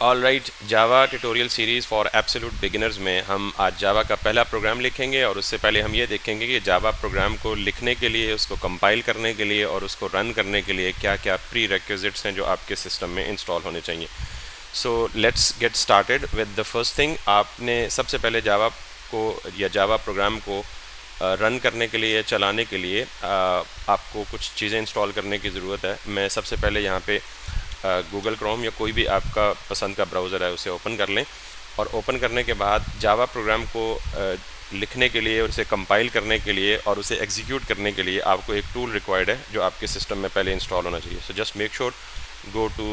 All right, Java tutorial series for absolute beginners में हम आज जावा का पहला प्रोग्राम लिखेंगे और उससे पहले हम ये देखेंगे कि जावा प्रोग्राम को लिखने के लिए, उसको कंपाइल करने के लिए और उसको रन करने के लिए क्या क्या प्री रेक्विजिट्स हैं जो आपके सिस्टम में इंस्टॉल होने चाहिए। So let's get started with the first thing. आपने सबसे पहले जावा को या जावा प्रोग्राम को रन करने के लिए, चलाने के लिए आपको कुछ चीज़ें इंस्टॉल करने की ज़रूरत है। मैं सबसे पहले यहाँ पे गूगल क्रोम या कोई भी आपका पसंद का ब्राउज़र है उसे ओपन कर लें और ओपन करने के बाद जावा प्रोग्राम को लिखने के लिए, उसे कंपाइल करने के लिए और उसे एग्जीक्यूट करने के लिए आपको एक टूल रिक्वायर्ड है जो आपके सिस्टम में पहले इंस्टॉल होना चाहिए। So just make sure go to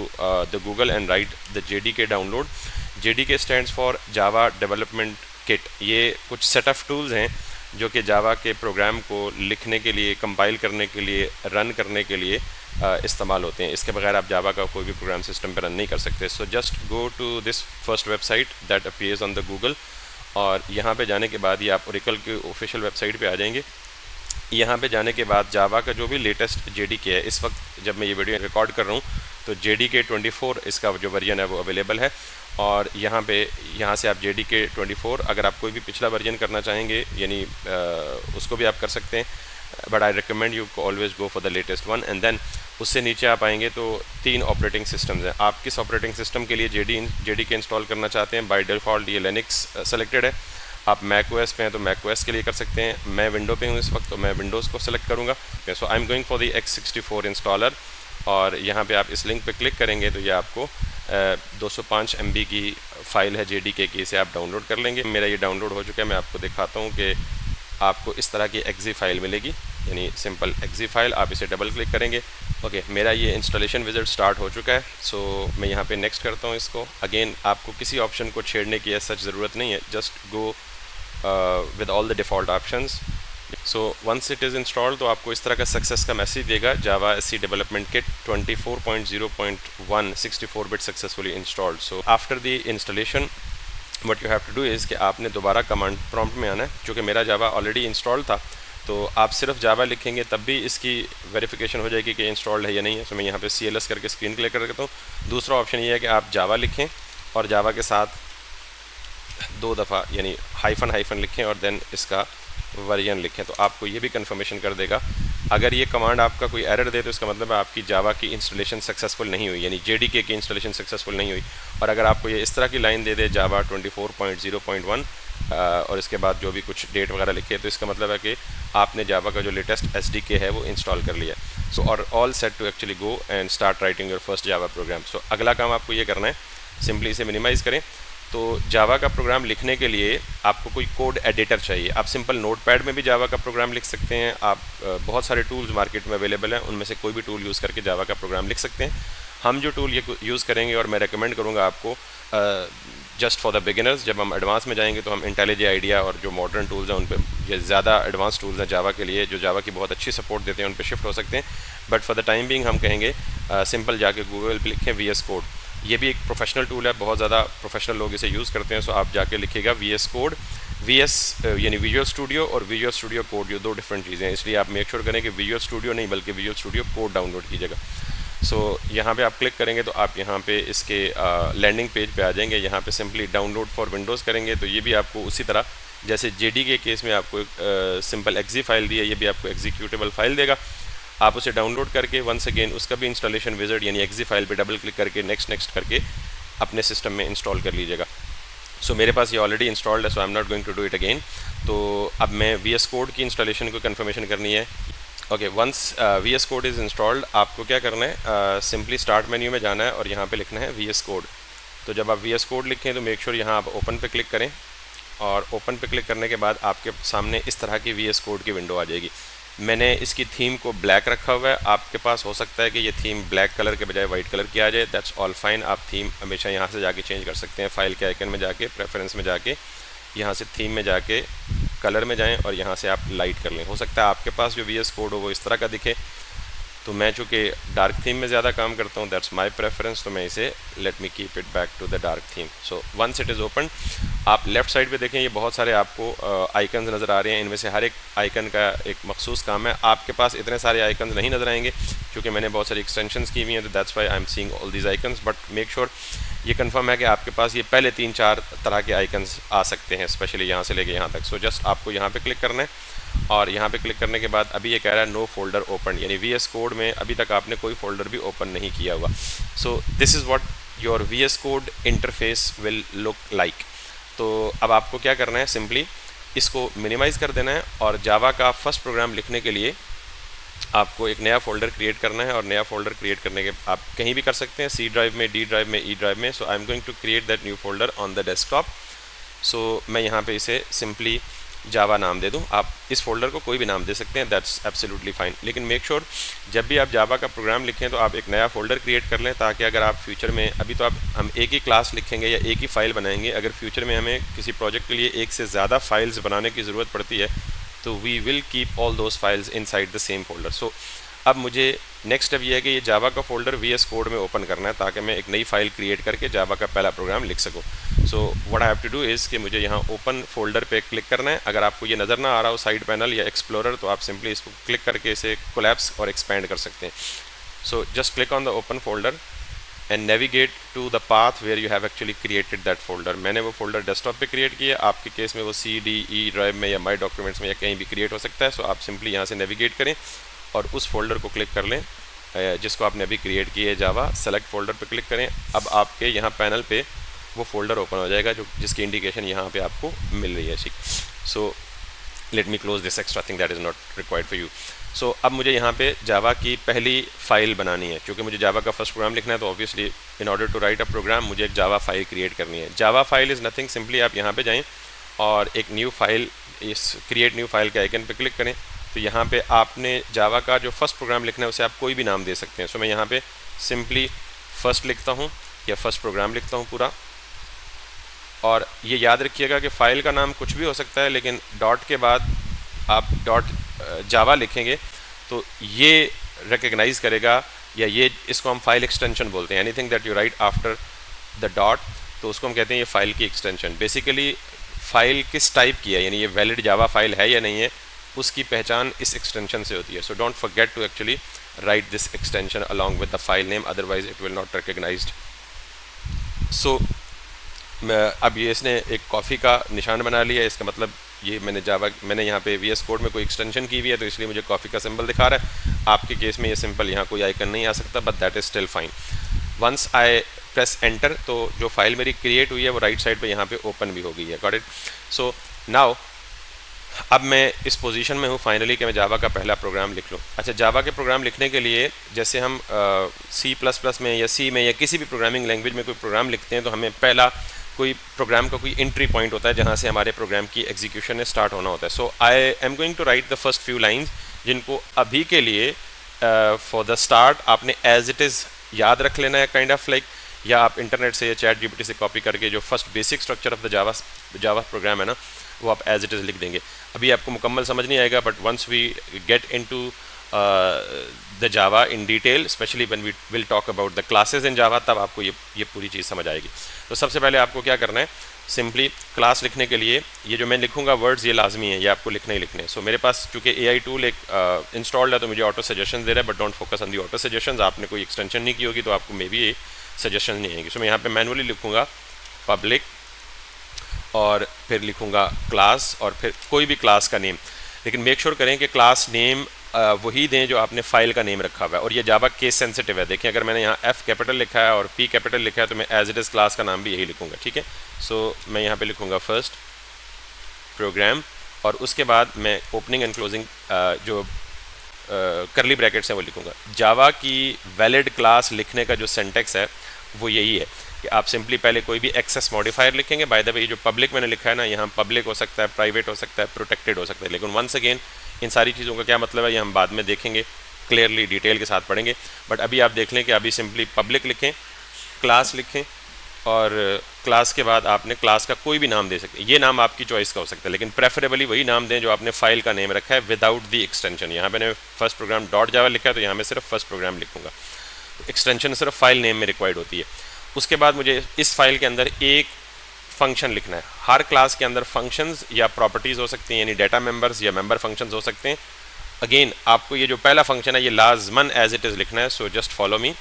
the Google and write the JDK download. JDK stands for Java Development Kit. ये कुछ सेट ऑफ टूल्स हैं जो कि जावा के प्रोग्राम को लिखने के लिए, कंपाइल करने के लिए, रन करने के लिए इस्तेमाल होते हैं। इसके बगैर आप जावा का कोई भी प्रोग्राम सिस्टम पर रन नहीं कर सकते। So just go to this first website that appears on the Google और यहाँ पे जाने के बाद ये आप ओरेकल की ऑफिशियल वेबसाइट पे आ जाएंगे। यहाँ पे जाने के बाद जावा का जो भी लेटेस्ट JDK है, इस वक्त जब मैं ये वीडियो रिकॉर्ड कर रहा हूँ तो JDK 24 इसका जो वर्जन है वो अवेलेबल है और यहाँ से आप JDK 24, अगर आप कोई भी पिछला वर्जन करना चाहेंगे यानी उसको भी आप कर सकते हैं, but I recommend you always go for the latest one. And then उससे नीचे आप आएंगे तो 3 ऑपरेटिंग सिस्टम्स हैं। आप किस ऑपरेटिंग सिस्टम के लिए JDK इंस्टॉल करना चाहते हैं? बाय डिफ़ॉल्ट ये लिनक्स सेलेक्टेड है। आप मैक ओएस पे हैं तो मैक ओएस के लिए कर सकते हैं। मैं विंडो पे हूँ इस वक्त तो मैं विंडोज़ को सेलेक्ट करूँगा। So I am going for the x64 installer और यहाँ पे आप इस लिंक पे क्लिक करेंगे तो ये आपको 205 MB की फ़ाइल है JDK की, इसे आप डाउनलोड कर लेंगे। मेरा ये डाउनलोड हो चुका है। मैं आपको दिखाता हूँ कि आपको इस तरह की एक्जी फ़ाइल मिलेगी, यानी सिंपल एक्जी फ़ाइल। आप इसे डबल क्लिक करेंगे। ओके, मेरा ये इंस्टॉलेशन विजिट स्टार्ट हो चुका है। सो मैं यहाँ पे नेक्स्ट करता हूँ इसको। अगेन आपको किसी ऑप्शन को छेड़ने की सच ज़रूरत नहीं है, just go with all the default options. So once it is installed तो आपको इस तरह का सक्सेस का मैसेज देगा, Java SC Development Kit 24.0.1 64-bit successfully installed. So after the installation what you have to do is कि आपने दोबारा कमांड प्रॉम्प्ट में आना है। चूँकि मेरा Java ऑलरेडी इंस्टॉल था तो आप सिर्फ Java लिखेंगे तब भी इसकी वेरिफिकेशन हो जाएगी कि इंस्टॉल्ड है या नहीं है। तो मैं यहाँ पे CLS करके स्क्रीन क्लियर कर देता हूँ। दूसरा ऑप्शन ये है कि आप Java लिखें और Java के साथ 2 दफ़ा यानी हाइफन लिखें और देन इसका वर्जन लिखें तो आपको ये भी कंफर्मेशन कर देगा। अगर ये कमांड आपका कोई एरर दे तो इसका मतलब है आपकी जावा की इंस्टॉलेशन सक्सेसफुल नहीं हुई, यानी JDK की इंस्टॉलेशन सक्सेसफुल नहीं हुई। और अगर आपको ये इस तरह की लाइन दे दे जावा 24.0.1 और इसके बाद जो भी कुछ डेट वगैरह लिखे तो इसका मतलब है कि आपने जावा का जो लेटेस्ट SDK है वो इंस्टॉल कर लिया। सो और all set to actually go and start writing your first Java program. So अगला काम आपको ये करना है, सिंपली इसे मिनिमाइज़ करें। तो जावा का प्रोग्राम लिखने के लिए आपको कोई कोड एडिटर चाहिए। आप सिंपल नोटपैड में भी जावा का प्रोग्राम लिख सकते हैं। आप बहुत सारे टूल्स मार्केट में अवेलेबल हैं, उनमें से कोई भी टूल यूज़ करके जावा का प्रोग्राम लिख सकते हैं। हम जो टूल ये यूज़ करेंगे और मैं रेकमेंड करूँगा आपको जस्ट फॉर द बिगिनर्स, जब हम एडवांस में जाएंगे तो हम इंटेलिजे आइडिया और जो मॉडर्न टूल्स हैं उन पर, ये ज़्यादा एडवांस टूल्स हैं जावा के लिए जो जावा की बहुत अच्छी सपोर्ट देते हैं, उन पर शिफ्ट हो सकते हैं। But for the time being हम कहेंगे सिंपल जाके गूगल पर लिखें VS कोड। ये भी एक प्रोफेशनल टूल है, बहुत ज़्यादा प्रोफेशनल लोग इसे यूज़ करते हैं। सो आप जाके लिखिएगा VS कोड। VS यानी विजुअल स्टूडियो और विजुअल स्टूडियो कोड, ये 2 डिफरेंट चीज़ें हैं, इसलिए आप मेक श्योर करें कि विजुअल स्टूडियो नहीं बल्कि विजुअल स्टूडियो कोड डाउनलोड कीजिएगा। सो यहाँ पे आप क्लिक करेंगे तो आप यहाँ पे इसके लैंडिंग पेज पे आ जाएंगे। यहाँ पे सिंपली डाउनलोड फॉर विंडोज़ करेंगे तो ये भी आपको उसी तरह जैसे JDK केस में आपको एक सिंपल एक्जी फाइल दी है, ये भी आपको एग्जीक्यूटेबल फाइल देगा। आप उसे डाउनलोड करके वंस अगेन उसका भी इंस्टॉलेशन विजिट यानी एक्जी फाइल पे डबल क्लिक करके नेक्स्ट करके अपने सिस्टम में इंस्टॉल कर लीजिएगा। सो मेरे पास ये ऑलरेडी इंस्टॉल्ड है, so I am not going to do it again. तो अब मैं VS कोड की इंस्टॉलेशन को कंफर्मेशन करनी है। Okay, once VS code is installed आपको क्या करना है, सिंपली स्टार्ट मेन्यू में जाना है और यहाँ पे लिखना है VS कोड। तो जब आप VS कोड लिखें तो मेक श्योर यहाँ आप ओपन पे क्लिक करें और ओपन पे क्लिक करने के बाद आपके सामने इस तरह की VS कोड की विंडो आ जाएगी। मैंने इसकी थीम को ब्लैक रखा हुआ है, आपके पास हो सकता है कि ये थीम ब्लैक कलर के बजाय वाइट कलर की आ जाए, दैट्स ऑल फाइन। आप थीम हमेशा यहाँ से जाके चेंज कर सकते हैं। फाइल के आइकन में जाके प्रेफरेंस में जाके यहाँ से थीम में जाके कलर में जाएं और यहाँ से आप लाइट कर लें। हो सकता है आपके पास जो VS कोड हो वो इस तरह का दिखे, तो मैं चूँकि डार्क थीम में ज़्यादा काम करता हूँ, दैट्स माय प्रेफरेंस, तो मैं इसे let me keep it back to the dark theme. So once it is open आप लेफ़्ट साइड पे देखें, ये बहुत सारे आपको आइकन्स नज़र आ रहे हैं। इनमें से हर एक आइकन का एक मखसूस काम है। आपके पास इतने सारे आइकन्स नहीं नज़र आएंगे क्योंकि मैंने बहुत सारी एक्सटेंशंस की हुई हैं, तो that's why I am seeing all these icons. But make sure ये कंफर्म है कि आपके पास ये पहले 3-4 तरह के आइकन्स आ सकते हैं, स्पेशली यहाँ से लेके यहाँ तक। सो जस्ट आपको यहाँ पे क्लिक करना है और यहाँ पे क्लिक करने के बाद अभी ये कह रहा है नो फोल्डर ओपन, यानी VS कोड में अभी तक आपने कोई फोल्डर भी ओपन नहीं किया हुआ। सो this is what your VS code interface will look like. तो अब आपको क्या करना है, सिंपली इसको मिनिमाइज़ कर देना है और जावा का फर्स्ट प्रोग्राम लिखने के लिए आपको एक नया फोल्डर क्रिएट करना है। और नया फोल्डर क्रिएट करने के आप कहीं भी कर सकते हैं, C ड्राइव में, D ड्राइव में, E ड्राइव में। So I am going to create that new folder on the desktop. So मैं यहाँ पे इसे सिंपली जावा नाम दे दूँ। आप इस फोल्डर को कोई भी नाम दे सकते हैं, दैट्स एब्सोल्युटली फाइन। लेकिन मेक श्योर जब भी आप जावा का प्रोग्राम लिखें तो आप एक नया फोल्डर क्रिएट कर लें, ताकि अगर आप फ्यूचर में, अभी तो आप हम एक ही क्लास लिखेंगे या एक ही फाइल बनाएंगे, अगर फ्यूचर में हमें किसी प्रोजेक्ट के लिए एक से ज़्यादा फाइल्स बनाने की ज़रूरत पड़ती है तो we will keep all those files inside the same folder. So अब मुझे नेक्स्ट स्टेप ये है कि ये जावा का फोल्डर VS कोड में ओपन करना है, ताकि मैं एक नई फाइल क्रिएट करके जावा का पहला प्रोग्राम लिख सकूँ। So what I have to do is कि मुझे यहाँ ओपन फोल्डर पे क्लिक करना है। अगर आपको ये नज़र ना आ रहा हो साइड पैनल या एक्सप्लोरर, तो आप सिंपली इसको क्लिक करके इसे कोलैप्स और एक्सपैंड कर सकते हैं। So just click on the open folder and navigate to the path where you have actually created that folder. मैंने वो फोल्डर डेस्कटॉप पे क्रिएट किया, आपके केस में वो C, D, E ड्राइव में या माई डॉक्यूमेंट्स में या कहीं भी क्रिएट हो सकता है। सो आप सिंपली यहाँ से नेविगेट करें और उस फोल्डर को क्लिक कर लें जिसको आपने अभी क्रिएट किया है, जावा। सेलेक्ट फोल्डर पे क्लिक करें। अब आपके यहाँ पैनल पे वो फोल्डर ओपन हो जाएगा जिसकी इंडिकेशन यहाँ पे आपको मिल रही है। ठीक, so let me close this extra thing that is not required for you. So अब मुझे यहाँ पे जावा की पहली फाइल बनानी है। क्योंकि मुझे जावा का फर्स्ट प्रोग्राम लिखना है, तो obviously in order to write a program मुझे एक जावा फाइल क्रिएट करनी है। Java file is nothing, simply आप यहाँ पे जाएं और एक न्यू फाइल, इस क्रिएट न्यू फाइल के आइकन पे क्लिक करें। तो यहाँ पे आपने जावा का जो फर्स्ट प्रोग्राम लिखना है उसे आप कोई भी नाम दे सकते हैं। सो मैं यहाँ पे सिंपली फर्स्ट लिखता हूँ या फर्स्ट प्रोग्राम लिखता हूँ पूरा। और ये याद रखिएगा कि फ़ाइल का नाम कुछ भी हो सकता है, लेकिन डॉट के बाद आप डॉट जावा लिखेंगे तो ये रिकग्नाइज़ करेगा, या ये इसको हम फाइल एक्सटेंशन बोलते हैं। Anything that you right after the dot, तो उसको हम कहते हैं ये फाइल की एक्सटेंशन। बेसिकली फ़ाइल किस टाइप की है, यानी ये वैलिड जावा फाइल है या नहीं है, उसकी पहचान इस एक्सटेंशन से होती है। So don't forget to actually write this extension along with the file name, otherwise it will not recognized. So अब ये इसने एक कॉफ़ी का निशान बना लिया, इसका मतलब ये मैंने यहाँ पे VS कोड में कोई एक्सटेंशन की हुई है, तो इसलिए मुझे कॉफ़ी का सिंबल दिखा रहा है। आपके केस में ये सिंपल यहाँ कोई आइकन नहीं आ सकता, but that is still fine. Once I press enter, तो जो फाइल मेरी क्रिएट हुई है वो राइट साइड पे यहाँ पे ओपन भी हो गई है। Got it. सो नाउ अब मैं इस पोजीशन में हूँ फाइनली कि मैं जावा का पहला प्रोग्राम लिख लूँ। अच्छा, जावा के प्रोग्राम लिखने के लिए जैसे हम C++ में या C में या किसी भी प्रोग्रामिंग लैंग्वेज में कोई प्रोग्राम लिखते हैं, तो हमें पहला कोई प्रोग्राम का कोई एंट्री पॉइंट होता है जहाँ से हमारे प्रोग्राम की एग्जीक्यूशन स्टार्ट होना होता है। So I am going to write the first few lines, जिनको अभी के लिए फॉर द स्टार्ट आपने एज इट इज़ याद रख लेना है, काइंड ऑफ लाइक, या आप इंटरनेट से या ChatGPT से कॉपी करके जो first basic structure of the Java programme है ना, वो आप एज इट इज़ लिख देंगे। अभी आपको मुकम्मल समझ नहीं आएगा, but once we get into the Java in detail, especially when we will talk about the classes in Java, तब आपको ये पूरी चीज़ समझ आएगी। तो सबसे पहले आपको क्या करना है, सिंपली क्लास लिखने के लिए ये जो मैं लिखूंगा वर्ड्स, ये लाजमी है, ये आपको लिखने ही लिखने हैं। सो मेरे पास चूँकि AI टूल एक इंस्टॉल्ड है, तो मुझे ऑटो सजेशन दे रहा है, but don't focus on the auto suggestions. आपने कोई एक्सटेंशन नहीं की होगी तो आपको मे बी ये सजेशन नहीं आएंगी। सो मैं यहाँ पे मैनुअली लिखूँगा पब्लिक, और फिर लिखूँगा क्लास, और फिर कोई भी क्लास का नेम, लेकिन मेक श्योर करें कि क्लास नेम वही दें जो आपने फाइल का नेम रखा हुआ है। और ये जावा केस सेंसिटिव है। देखिए, अगर मैंने यहाँ F कैपिटल लिखा है और P कैपिटल लिखा है, तो मैं एज इट इज़ क्लास का नाम भी यही लिखूँगा। ठीक है। सो मैं यहाँ पे लिखूँगा फर्स्ट प्रोग्राम, और उसके बाद मैं ओपनिंग एंड क्लोजिंग जो करली ब्रैकेट्स हैं वो लिखूँगा। जावा की वैलिड क्लास लिखने का जो सेंटेक्स है वो यही है कि आप सिंपली पहले कोई भी एक्सेस मॉडिफायर लिखेंगे। बाय द वे, जो पब्लिक मैंने लिखा है ना, यहाँ पब्लिक हो सकता है, प्राइवेट हो सकता है, प्रोटेक्टेड हो सकता है, लेकिन वंस अगेन इन सारी चीज़ों का क्या मतलब है ये हम बाद में देखेंगे, क्लियरली डिटेल के साथ पढ़ेंगे। बट अभी आप देख लें कि अभी सिंपली पब्लिक लिखें, क्लास लिखें, और क्लास के बाद आपने क्लास का कोई भी नाम दे सकते हैं। ये नाम आपकी चॉइस का हो सकता है, लेकिन प्रेफरेबली वही नाम दें जो आपने फाइल का नेम रखा है विदाउट दी एक्सटेंशन। यहाँ मैंने फर्स्ट प्रोग्राम डॉट जावा लिखा है, तो यहाँ मैं सिर्फ फर्स्ट प्रोग्राम लिखूँगा। एक्सटेंशन सिर्फ फाइल नेम में रिक्वायर्ड होती है। उसके बाद मुझे इस फाइल के अंदर एक फंक्शन लिखना है। हर क्लास के अंदर फंक्शंस या प्रॉपर्टीज़ हो सकती हैं, यानी डाटा मेंबर्स या मेंबर फंक्शंस हो सकते हैं। अगेन आपको ये जो पहला फंक्शन है ये लाजमन एज इट इज़ लिखना है। सो जस्ट फॉलो मी,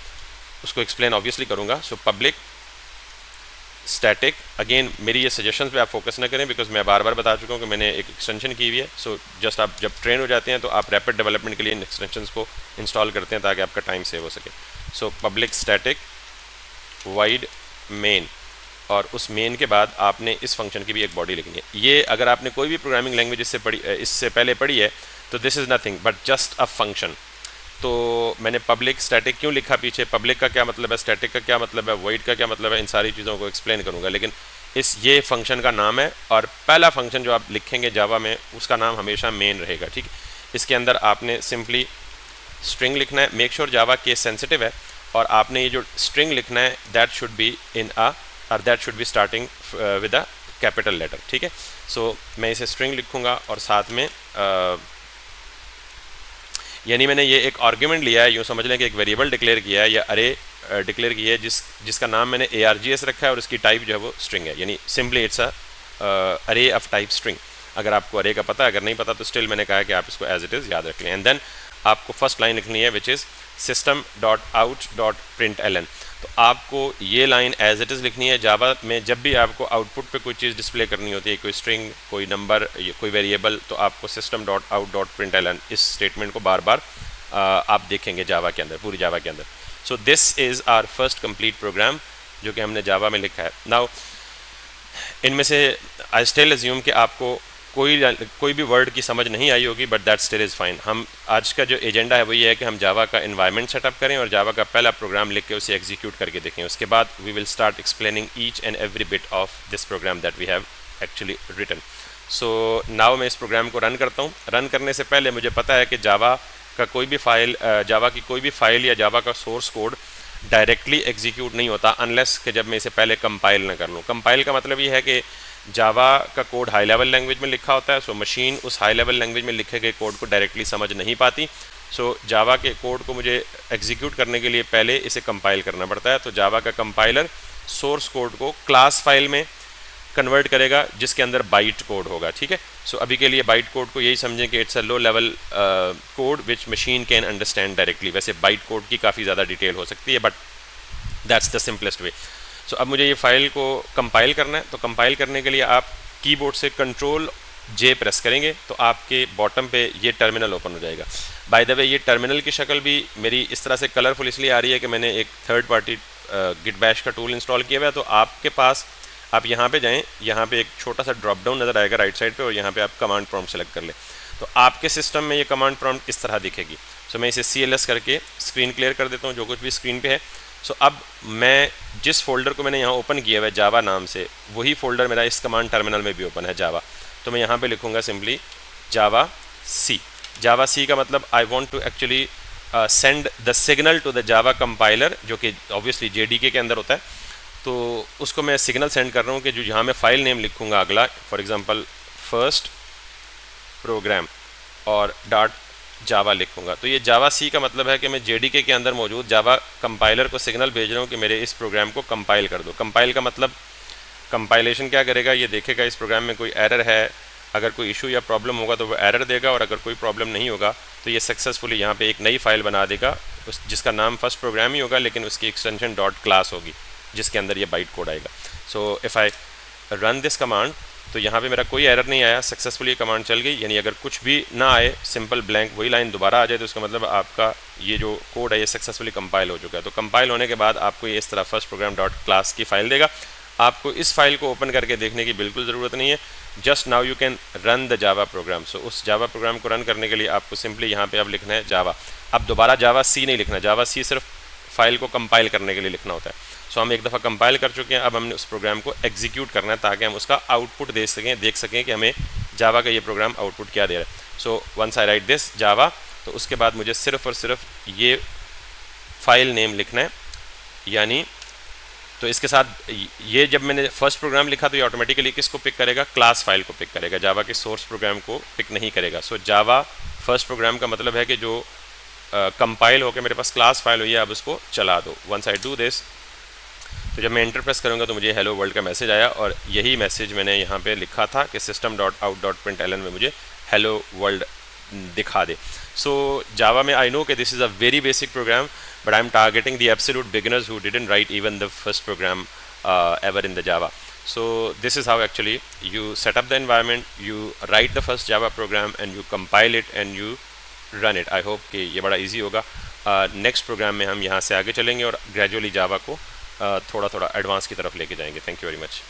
उसको एक्सप्लेन ऑब्वियसली करूँगा। सो पब्लिक स्टैटिक, अगेन मेरी ये सजेशंस पे आप फोकस ना करें बिकॉज मैं बार बार बता चुका हूँ कि मैंने एक एक्सटेंशन की हुई है। सो जस्ट आप जब ट्रेन हो जाते हैं तो आप रैपिड डेवलपमेंट के लिए इन एक्सटेंशंस को इंस्टॉल करते हैं ताकि आपका टाइम सेव हो सके। So public static wide main, और उस मेन के बाद आपने इस फंक्शन की भी एक बॉडी लिखनी है। ये अगर आपने कोई भी प्रोग्रामिंग लैंग्वेज इससे पहले पढ़ी है तो this is nothing but just a function. तो मैंने पब्लिक स्टैटिक क्यों लिखा पीछे, पब्लिक का क्या मतलब है, स्टैटिक का क्या मतलब है, वॉइड का क्या मतलब है, इन सारी चीज़ों को एक्सप्लेन करूँगा। लेकिन ये फंक्शन का नाम है और पहला फंक्शन जो आप लिखेंगे जावा में उसका नाम हमेशा मेन रहेगा। ठीक, इसके अंदर आपने सिंपली स्ट्रिंग लिखना है। Make sure Java case sensitive है और आपने ये जो स्ट्रिंग लिखना है that should be in a और that should be starting with a capital letter. ठीक है, सो मैं इसे स्ट्रिंग लिखूँगा और साथ में यानी मैंने ये एक आर्ग्यूमेंट लिया है, यूँ समझ लें कि एक वेरिएबल डिक्लेयर किया है या अरे डिक्लेयर किया है जिसका नाम मैंने args रखा है और इसकी टाइप जो है वो स्ट्रिंग है, यानी सिंपली इट्स अ अरे ऑफ टाइप स्ट्रिंग। अगर आपको अरे का पता है, अगर नहीं पता तो स्टिल मैंने कहा है कि आप इसको एज इट इज़ याद रख लें। एंड देन आपको फर्स्ट लाइन लिखनी है विच इज़ system.out.println। तो आपको ये लाइन एज इट इज़ लिखनी है। जावा में जब भी आपको आउटपुट पे कोई चीज़ डिस्प्ले करनी होती है, कोई स्ट्रिंग, कोई नंबर, कोई वेरिएबल, तो आपको system.out.println इस स्टेटमेंट को बार बार आप देखेंगे जावा के अंदर, पूरी जावा के अंदर। So this is our first complete program जो कि हमने जावा में लिखा है। नाउ इनमें से आई स्टिल अज्यूम कि आपको कोई भी वर्ड की समझ नहीं आई होगी but that still is fine. हम आज का जो एजेंडा है वो ये है कि हम जावा का एनवायरनमेंट सेटअप करें और जावा का पहला प्रोग्राम लिख के उसे एग्जीक्यूट करके देखें। उसके बाद we will start explaining each and every bit of this program that we have actually written. So now मैं इस प्रोग्राम को रन करता हूँ। रन करने से पहले मुझे पता है कि जावा का कोई भी फाइल, जावा की कोई भी फाइल या जावा का सोर्स कोड डायरेक्टली एग्जीक्यूट नहीं होता अनलेस कि जब मैं इसे पहले कंपाइल ना कर लूँ। कंपाइल का मतलब ये है कि जावा का कोड हाई लेवल लैंग्वेज में लिखा होता है, सो मशीन उस हाई लेवल लैंग्वेज में लिखे गए कोड को डायरेक्टली समझ नहीं पाती। सो जावा के कोड को मुझे एग्जीक्यूट करने के लिए पहले इसे कंपाइल करना पड़ता है। तो जावा का कंपाइलर सोर्स कोड को क्लास फाइल में कन्वर्ट करेगा जिसके अंदर बाइट कोड होगा। ठीक है, सो अभी के लिए बाइट कोड को यही समझें कि it's a low level code which machine can understand directly. वैसे बाइट कोड की काफ़ी ज़्यादा डिटेल हो सकती है but that's the simplest way. So अब मुझे ये फाइल को कंपाइल करना है। तो कंपाइल करने के लिए आप कीबोर्ड से Ctrl+J प्रेस करेंगे तो आपके बॉटम पे ये टर्मिनल ओपन हो जाएगा। बाय द वे ये टर्मिनल की शक्ल भी मेरी इस तरह से कलरफुल इसलिए आ रही है कि मैंने एक थर्ड पार्टी गिट बैश का टूल इंस्टॉल किया हुआ है। तो आपके पास, आप यहाँ पे जाएँ, यहाँ पे एक छोटा सा ड्रॉप डाउन नज़र आएगा राइट साइड पे और यहाँ पे आप कमांड प्रॉम्प्ट सेलेक्ट कर लें तो आपके सिस्टम में ये कमांड प्रॉम्प्ट इस तरह दिखेगी। सो मैं इसे CLS करके स्क्रीन क्लियर कर देता हूँ जो कुछ भी स्क्रीन पे है। सो अब मैं जिस फोल्डर को मैंने यहाँ ओपन किया हुआ है जावा नाम से, वही फोल्डर मेरा इस कमांड टर्मिनल में भी ओपन है जावा। तो मैं यहाँ पे लिखूँगा सिंपली जावा सी। जावा सी का मतलब I want to actually send the signal to the Java compiler, जो कि ऑब्वियसली JDK के अंदर होता है। तो उसको मैं सिग्नल सेंड कर रहा हूँ कि जो यहाँ मैं फाइल नेम लिखूँगा अगला, फॉर एग्जांपल फर्स्ट प्रोग्राम और .java लिखूँगा। तो ये जावा सी का मतलब है कि मैं JDK के अंदर मौजूद जावा कंपाइलर को सिग्नल भेज रहा हूँ कि मेरे इस प्रोग्राम को कंपाइल कर दो। कंपाइल का मतलब कंपाइलेशन क्या करेगा, ये देखेगा इस प्रोग्राम में कोई एरर है, अगर कोई इशू या प्रॉब्लम होगा तो वो एरर देगा और अगर कोई प्रॉब्लम नहीं होगा तो ये सक्सेसफुली यहाँ पे एक नई फाइल बना देगा जिसका नाम फर्स्ट प्रोग्राम ही होगा लेकिन उसकी एक्सटेंशन .class होगी जिसके अंदर ये बाइट कोड आएगा। So if I run this command तो यहाँ पे मेरा कोई एरर नहीं आया, सक्सेसफुली कमांड चल गई। यानी अगर कुछ भी ना आए, सिंपल ब्लैंक वही लाइन दोबारा आ जाए तो उसका मतलब आपका ये जो कोड है ये सक्सेसफुली कंपाइल हो चुका है। तो कंपाइल होने के बाद आपको ये इस तरह फर्स्ट प्रोग्राम .class की फाइल देगा। आपको इस फाइल को ओपन करके देखने की बिल्कुल ज़रूरत नहीं है, just now you can run the Java program. So उस जावा प्रोग्राम को रन करने के लिए आपको सिंपली यहाँ पे अब लिखना है जावा। अब दोबारा जावा सी नहीं लिखना, जावा सी सिर्फ फाइल को कंपाइल करने के लिए लिखना होता है। सो हम एक दफ़ा कंपाइल कर चुके हैं, अब हमने उस प्रोग्राम को एग्जीक्यूट करना है ताकि हम उसका आउटपुट देख सकें कि हमें जावा का ये प्रोग्राम आउटपुट क्या दे रहा है। So once I write this Java, तो उसके बाद मुझे सिर्फ और सिर्फ ये फाइल नेम लिखना है। यानी तो इसके साथ ये जब मैंने फर्स्ट प्रोग्राम लिखा तो ये ऑटोमेटिकली किसको पिक करेगा, क्लास फाइल को पिक करेगा, जावा के सोर्स प्रोग्राम को पिक नहीं करेगा। सो जावा फर्स्ट प्रोग्राम का मतलब है कि जो कंपाइल होकर मेरे पास क्लास फाइल हुई है अब उसको चला दो। वंस आई डू दिस, तो जब मैं एंटर प्रेस करूँगा तो मुझे हेलो वर्ल्ड का मैसेज आया और यही मैसेज मैंने यहाँ पे लिखा था कि system.out.println में मुझे हेलो वर्ल्ड दिखा दे। सो जावा में आई नो कि this is a very basic program but I am targeting the absolute beginners who didn't write even the first program ever in the Java. So this is how actually you set up the environment, you write the first Java program and you compile it and you run it. I hope कि ये बड़ा easy होगा. Next programme में हम यहाँ से आगे चलेंगे और ग्रेजुअली जावा को थोड़ा थोड़ा एडवांस की तरफ लेके जाएंगे. Thank you very much.